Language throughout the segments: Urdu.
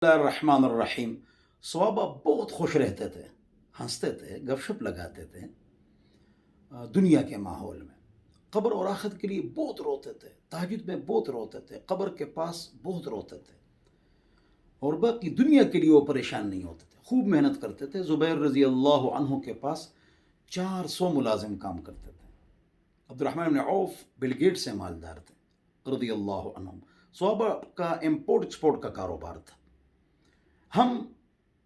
اللہ الرحمن الرحیم۔ صحابہ بہت خوش رہتے تھے، ہنستے تھے، گپ شپ لگاتے تھے دنیا کے ماحول میں۔ قبر اور آخرت کے لیے بہت روتے تھے، تہجد میں بہت روتے تھے، قبر کے پاس بہت روتے تھے، اور باقی دنیا کے لیے وہ پریشان نہیں ہوتے تھے، خوب محنت کرتے تھے۔ زبیر رضی اللہ عنہ کے پاس 400 ملازم کام کرتے تھے۔ عبد الرحمن بن عوف بل گیٹ سے مالدار تھے رضی اللہ عنہم۔ صحابہ کا امپورٹ ایکسپورٹ کا کاروبار تھا۔ ہم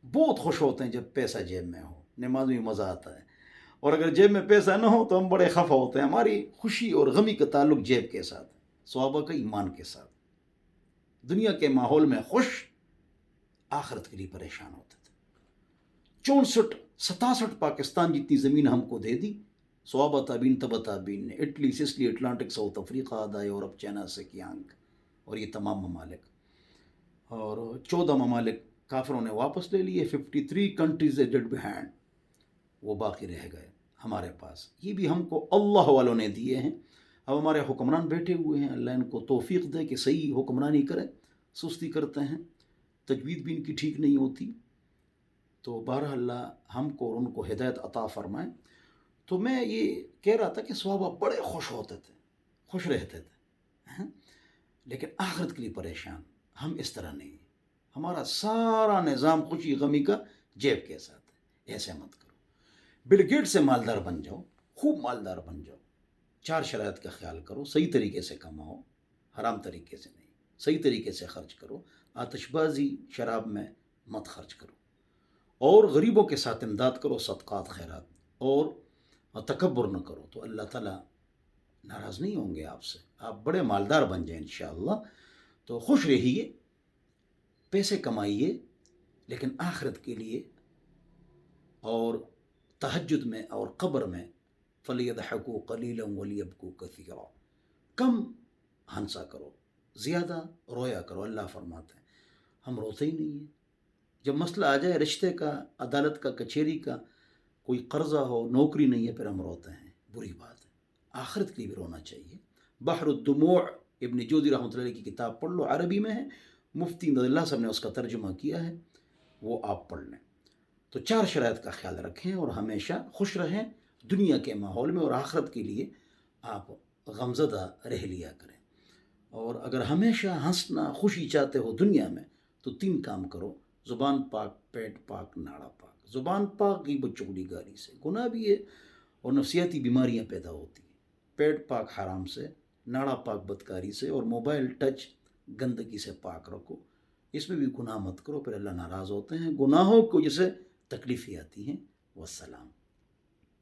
بہت خوش ہوتے ہیں جب پیسہ جیب میں ہو، نماز میں مزہ آتا ہے، اور اگر جیب میں پیسہ نہ ہو تو ہم بڑے خفا ہوتے ہیں۔ ہماری خوشی اور غمی کا تعلق جیب کے ساتھ ہے، صحابہ کا ایمان کے ساتھ۔ دنیا کے ماحول میں خوش، آخرت کے لیے پریشان ہوتے تھے۔ 64 67 پاکستان جتنی زمین ہم کو دے دی صحابہ، تابعین، تبع تابعین نے۔ Italy, Sicily, Atlantic, South Africa, آدھا یورپ، چائنا سے کیانگ، اور یہ تمام ممالک، اور 14 ممالک کافروں نے واپس لے لیے۔ 53 کنٹریز ڈیڈ بہائنڈ، وہ باقی رہ گئے ہمارے پاس۔ یہ بھی ہم کو اللہ والوں نے دیے ہیں۔ اب ہمارے حکمران بیٹھے ہوئے ہیں، اللہ ان کو توفیق دے کہ صحیح حکمرانی کریں، سستی کرتے ہیں، تجوید بھی ان کی ٹھیک نہیں ہوتی، تو بہرحال اللہ ہم کو اور ان کو ہدایت عطا فرمائے۔ تو میں یہ کہہ رہا تھا کہ صحابہ بڑے خوش ہوتے تھے، خوش رہتے تھے، لیکن آخرت کے لیے پریشان۔ ہم اس طرح نہیں، ہمارا سارا نظام خوشی غمی کا جیب کے ساتھ ہے۔ ایسے مت کرو، بل گیٹ سے مالدار بن جاؤ، خوب مالدار بن جاؤ۔ 4 شرائط کا خیال کرو، صحیح طریقے سے کماؤ، حرام طریقے سے نہیں، صحیح طریقے سے خرچ کرو، آتش بازی شراب میں مت خرچ کرو، اور غریبوں کے ساتھ امداد کرو، صدقات خیرات، اور تکبر نہ کرو، تو اللہ تعالیٰ ناراض نہیں ہوں گے آپ سے، آپ بڑے مالدار بن جائیں انشاءاللہ۔ تو خوش رہیے، پیسے کمائیے، لیکن آخرت کے لیے، اور تہجد میں اور قبر میں فَلْيَضْحَكُوا قَلِيلًا وَلْيَبْكُوا كَثِيرًا، کم ہنسا کرو، زیادہ رویا کرو۔ اللہ فرماتے ہیں ہم روتے ہی نہیں ہیں۔ جب مسئلہ آ جائے رشتے کا، عدالت کا، کچہری کا، کوئی قرضہ ہو، نوکری نہیں ہے، پھر ہم روتے ہیں، بری بات ہے۔ آخرت کے لیے بھی رونا چاہیے۔ بحر الدموع ابن جوزی رحمۃ اللہ علیہ کی کتاب پڑھ لو، عربی میں ہے، مفتی نظر اللہ صاحب نے اس کا ترجمہ کیا ہے، وہ آپ پڑھ لیں۔ تو 4 شرائط کا خیال رکھیں اور ہمیشہ خوش رہیں دنیا کے ماحول میں، اور آخرت کے لیے آپ غمزدہ رہ لیا کریں۔ اور اگر ہمیشہ ہنسنا، خوشی چاہتے ہو دنیا میں، تو 3 کام کرو: زبان پاک، پیٹ پاک، ناڑا پاک۔ زبان پاک غیبت چغلی گالی سے، گناہ بھی ہے اور نفسیاتی بیماریاں پیدا ہوتی ہیں۔ پیٹ پاک حرام سے، ناڑا پاک بدکاری سے، اور موبائل ٹچ گندگی سے پاک رکھو۔ اس میں بھی گناہ مت کرو، پھر اللہ ناراض ہوتے ہیں۔ گناہوں کو جسے تکلیفیں آتی ہیں۔ والسلام۔